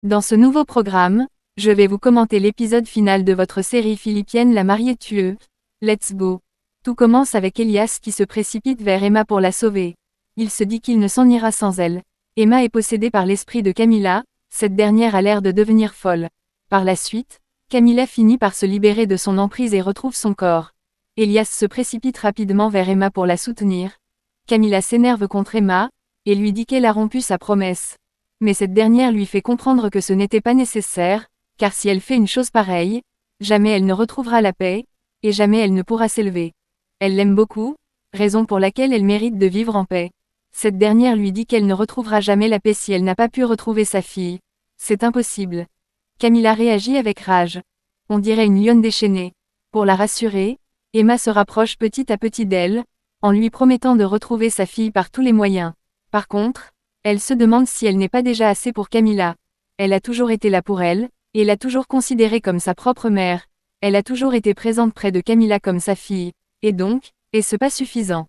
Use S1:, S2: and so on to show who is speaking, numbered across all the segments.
S1: Dans ce nouveau programme, je vais vous commenter l'épisode final de votre série philippienne La mariée tueuse. Let's go. Tout commence avec Elias qui se précipite vers Emma pour la sauver. Il se dit qu'il ne s'en ira sans elle. Emma est possédée par l'esprit de Camilla, cette dernière a l'air de devenir folle. Par la suite, Camilla finit par se libérer de son emprise et retrouve son corps. Elias se précipite rapidement vers Emma pour la soutenir. Camilla s'énerve contre Emma, et lui dit qu'elle a rompu sa promesse. Mais cette dernière lui fait comprendre que ce n'était pas nécessaire, car si elle fait une chose pareille, jamais elle ne retrouvera la paix, et jamais elle ne pourra s'élever. Elle l'aime beaucoup, raison pour laquelle elle mérite de vivre en paix. Cette dernière lui dit qu'elle ne retrouvera jamais la paix si elle n'a pas pu retrouver sa fille. C'est impossible. Camilla réagit avec rage. On dirait une lionne déchaînée. Pour la rassurer, Emma se rapproche petit à petit d'elle, en lui promettant de retrouver sa fille par tous les moyens. Par contre, elle se demande si elle n'est pas déjà assez pour Camilla. Elle a toujours été là pour elle, et l'a toujours considérée comme sa propre mère. Elle a toujours été présente près de Camilla comme sa fille, et donc, est-ce pas suffisant?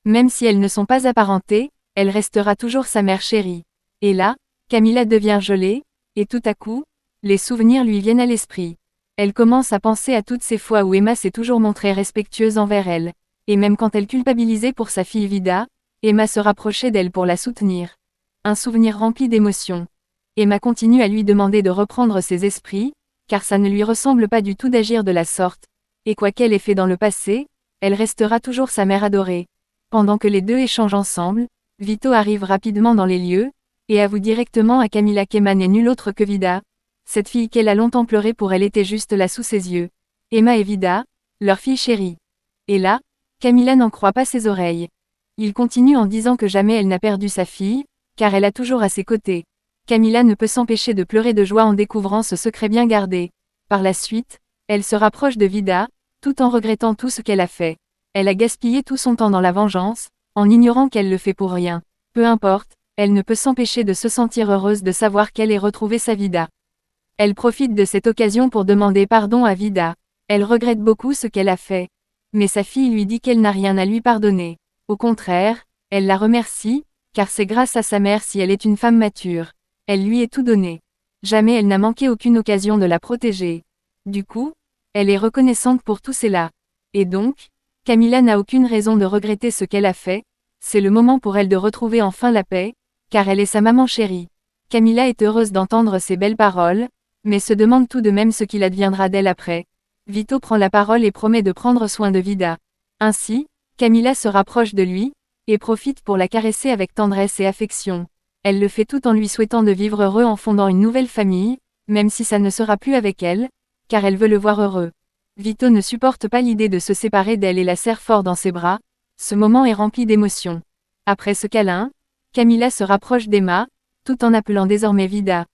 S1: Même si elles ne sont pas apparentées, elle restera toujours sa mère chérie. Et là, Camilla devient gelée, et tout à coup, les souvenirs lui viennent à l'esprit. Elle commence à penser à toutes ces fois où Emma s'est toujours montrée respectueuse envers elle, et même quand elle culpabilisait pour sa fille Vida, Emma se rapprochait d'elle pour la soutenir. Un souvenir rempli d'émotions. Emma continue à lui demander de reprendre ses esprits, car ça ne lui ressemble pas du tout d'agir de la sorte, et quoi qu'elle ait fait dans le passé, elle restera toujours sa mère adorée. Pendant que les deux échangent ensemble, Vito arrive rapidement dans les lieux, et avoue directement à Camilla qu'Emma n'est nulle autre que Vida. Cette fille qu'elle a longtemps pleuré pour elle était juste là sous ses yeux. Emma et Vida, leur fille chérie. Et là, Camilla n'en croit pas ses oreilles. Il continue en disant que jamais elle n'a perdu sa fille, car elle a toujours à ses côtés. Camilla ne peut s'empêcher de pleurer de joie en découvrant ce secret bien gardé. Par la suite, elle se rapproche de Vida, tout en regrettant tout ce qu'elle a fait. Elle a gaspillé tout son temps dans la vengeance, en ignorant qu'elle le fait pour rien. Peu importe, elle ne peut s'empêcher de se sentir heureuse de savoir qu'elle ait retrouvé sa Vida. Elle profite de cette occasion pour demander pardon à Vida. Elle regrette beaucoup ce qu'elle a fait. Mais sa fille lui dit qu'elle n'a rien à lui pardonner. Au contraire, elle la remercie, car c'est grâce à sa mère si elle est une femme mature. Elle lui est tout donné. Jamais elle n'a manqué aucune occasion de la protéger. Du coup, elle est reconnaissante pour tout cela. Et donc, Camilla n'a aucune raison de regretter ce qu'elle a fait, c'est le moment pour elle de retrouver enfin la paix, car elle est sa maman chérie. Camilla est heureuse d'entendre ces belles paroles, mais se demande tout de même ce qu'il adviendra d'elle après. Vito prend la parole et promet de prendre soin de Vida. Ainsi, Camilla se rapproche de lui, et profite pour la caresser avec tendresse et affection. Elle le fait tout en lui souhaitant de vivre heureux en fondant une nouvelle famille, même si ça ne sera plus avec elle, car elle veut le voir heureux. Vito ne supporte pas l'idée de se séparer d'elle et la serre fort dans ses bras. Ce moment est rempli d'émotions. Après ce câlin, Camilla se rapproche d'Emma, tout en appelant désormais Vida.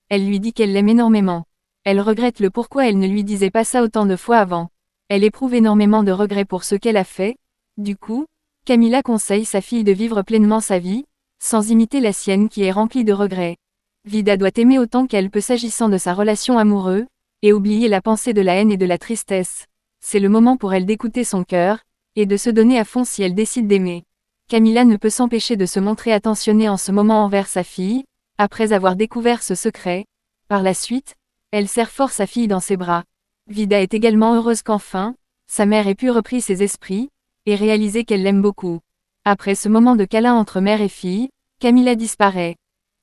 S1: Elle lui dit qu'elle l'aime énormément. Elle regrette le pourquoi elle ne lui disait pas ça autant de fois avant. Elle éprouve énormément de regrets pour ce qu'elle a fait. Du coup, Camilla conseille sa fille de vivre pleinement sa vie, sans imiter la sienne qui est remplie de regrets. Vida doit aimer autant qu'elle peut s'agissant de sa relation amoureuse, et oublier la pensée de la haine et de la tristesse. C'est le moment pour elle d'écouter son cœur, et de se donner à fond si elle décide d'aimer. Camilla ne peut s'empêcher de se montrer attentionnée en ce moment envers sa fille, après avoir découvert ce secret. Par la suite, elle serre fort sa fille dans ses bras. Vida est également heureuse qu'enfin, sa mère ait pu reprendre ses esprits, et réaliser qu'elle l'aime beaucoup. Après ce moment de câlin entre mère et fille, Camilla disparaît.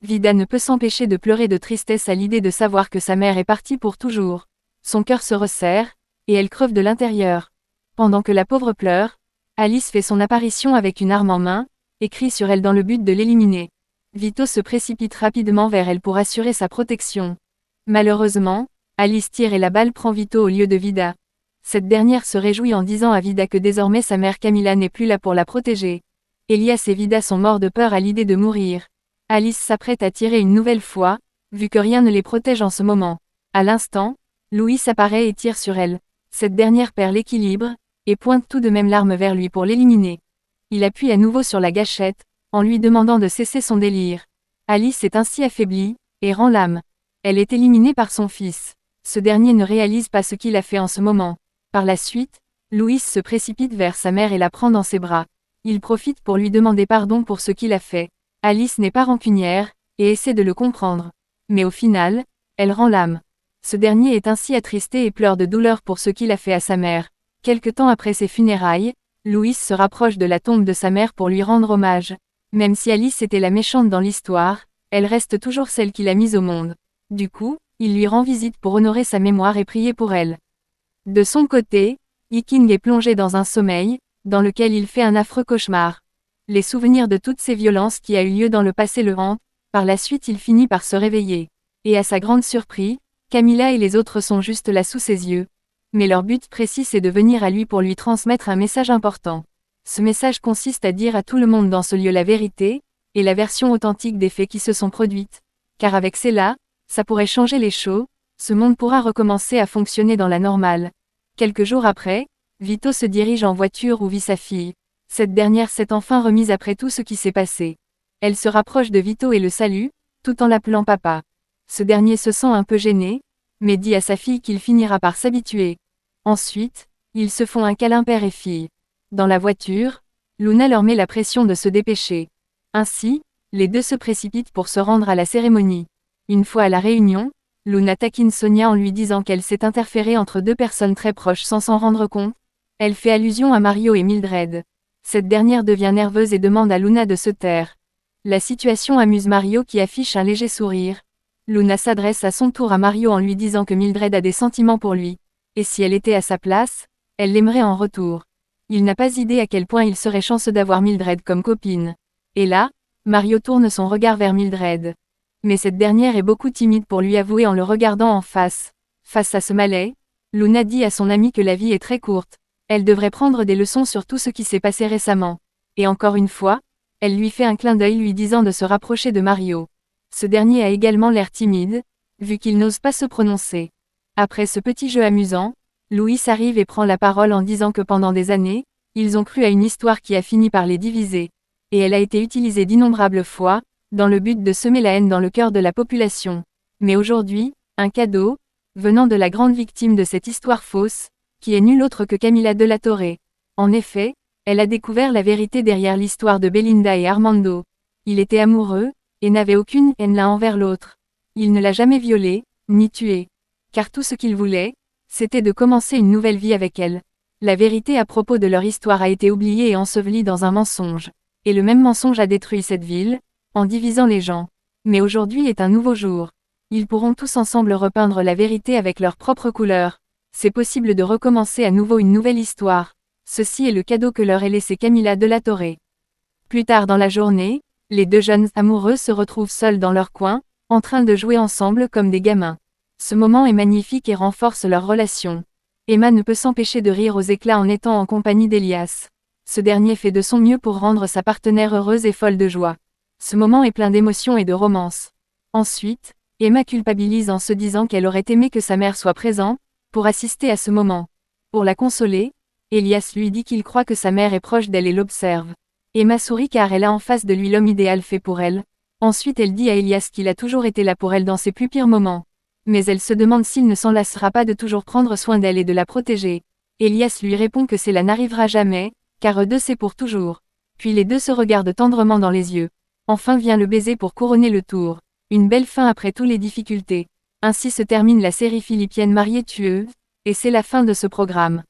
S1: Vida ne peut s'empêcher de pleurer de tristesse à l'idée de savoir que sa mère est partie pour toujours. Son cœur se resserre, et elle creve de l'intérieur. Pendant que la pauvre pleure, Alice fait son apparition avec une arme en main, et crie sur elle dans le but de l'éliminer. Vito se précipite rapidement vers elle pour assurer sa protection. Malheureusement, Alice tire et la balle prend Vito au lieu de Vida. Cette dernière se réjouit en disant à Vida que désormais sa mère Camilla n'est plus là pour la protéger. Elias et Vida sont morts de peur à l'idée de mourir. Alice s'apprête à tirer une nouvelle fois, vu que rien ne les protège en ce moment. À l'instant, Louis apparaît et tire sur elle. Cette dernière perd l'équilibre, et pointe tout de même l'arme vers lui pour l'éliminer. Il appuie à nouveau sur la gâchette, en lui demandant de cesser son délire. Alice est ainsi affaiblie, et rend l'âme. Elle est éliminée par son fils. Ce dernier ne réalise pas ce qu'il a fait en ce moment. Par la suite, Louis se précipite vers sa mère et la prend dans ses bras. Il profite pour lui demander pardon pour ce qu'il a fait. Alice n'est pas rancunière, et essaie de le comprendre. Mais au final, elle rend l'âme. Ce dernier est ainsi attristé et pleure de douleur pour ce qu'il a fait à sa mère. Quelque temps après ses funérailles, Louis se rapproche de la tombe de sa mère pour lui rendre hommage. Même si Alice était la méchante dans l'histoire, elle reste toujours celle qui l'a mise au monde. Du coup, il lui rend visite pour honorer sa mémoire et prier pour elle. De son côté, Iking est plongé dans un sommeil, dans lequel il fait un affreux cauchemar. Les souvenirs de toutes ces violences qui a eu lieu dans le passé le hantent, par la suite il finit par se réveiller. Et à sa grande surprise, Camilla et les autres sont juste là sous ses yeux. Mais leur but précis c'est de venir à lui pour lui transmettre un message important. Ce message consiste à dire à tout le monde dans ce lieu la vérité, et la version authentique des faits qui se sont produites. Car avec cela, ça pourrait changer les choses, ce monde pourra recommencer à fonctionner dans la normale. Quelques jours après, Vito se dirige en voiture où vit sa fille. Cette dernière s'est enfin remise après tout ce qui s'est passé. Elle se rapproche de Vito et le salue, tout en l'appelant papa. Ce dernier se sent un peu gêné, mais dit à sa fille qu'il finira par s'habituer. Ensuite, ils se font un câlin père et fille. Dans la voiture, Luna leur met la pression de se dépêcher. Ainsi, les deux se précipitent pour se rendre à la cérémonie. Une fois à la réunion, Luna taquine Sonia en lui disant qu'elle s'est interférée entre deux personnes très proches sans s'en rendre compte. Elle fait allusion à Mario et Mildred. Cette dernière devient nerveuse et demande à Luna de se taire. La situation amuse Mario qui affiche un léger sourire. Luna s'adresse à son tour à Mario en lui disant que Mildred a des sentiments pour lui. Et si elle était à sa place, elle l'aimerait en retour. Il n'a pas idée à quel point il serait chanceux d'avoir Mildred comme copine. Et là, Mario tourne son regard vers Mildred. Mais cette dernière est beaucoup timide pour lui avouer en le regardant en face. Face à ce malaise, Luna dit à son amie que la vie est très courte. Elle devrait prendre des leçons sur tout ce qui s'est passé récemment. Et encore une fois, elle lui fait un clin d'œil lui disant de se rapprocher de Mario. Ce dernier a également l'air timide, vu qu'il n'ose pas se prononcer. Après ce petit jeu amusant, Louis arrive et prend la parole en disant que pendant des années, ils ont cru à une histoire qui a fini par les diviser. Et elle a été utilisée d'innombrables fois, dans le but de semer la haine dans le cœur de la population. Mais aujourd'hui, un cadeau, venant de la grande victime de cette histoire fausse, qui est nulle autre que Camilla de la Torre. En effet, elle a découvert la vérité derrière l'histoire de Belinda et Armando. Il était amoureux, et n'avait aucune haine l'un envers l'autre. Il ne l'a jamais violée, ni tuée. Car tout ce qu'il voulait, c'était de commencer une nouvelle vie avec elle. La vérité à propos de leur histoire a été oubliée et ensevelie dans un mensonge. Et le même mensonge a détruit cette ville, en divisant les gens. Mais aujourd'hui est un nouveau jour. Ils pourront tous ensemble repeindre la vérité avec leurs propres couleurs. C'est possible de recommencer à nouveau une nouvelle histoire. Ceci est le cadeau que leur ait laissé Camilla de la Torre. Plus tard dans la journée, les deux jeunes amoureux se retrouvent seuls dans leur coin, en train de jouer ensemble comme des gamins. Ce moment est magnifique et renforce leur relation. Emma ne peut s'empêcher de rire aux éclats en étant en compagnie d'Elias. Ce dernier fait de son mieux pour rendre sa partenaire heureuse et folle de joie. Ce moment est plein d'émotion et de romance. Ensuite, Emma culpabilise en se disant qu'elle aurait aimé que sa mère soit présente, pour assister à ce moment. Pour la consoler, Elias lui dit qu'il croit que sa mère est proche d'elle et l'observe. Emma sourit car elle a en face de lui l'homme idéal fait pour elle. Ensuite elle dit à Elias qu'il a toujours été là pour elle dans ses plus pires moments. Mais elle se demande s'il ne s'en lassera pas de toujours prendre soin d'elle et de la protéger. Elias lui répond que cela n'arrivera jamais, car eux deux c'est pour toujours. Puis les deux se regardent tendrement dans les yeux. Enfin vient le baiser pour couronner le tour. Une belle fin après toutes les difficultés. Ainsi se termine la série philippienne Mariée tueuse, et c'est la fin de ce programme.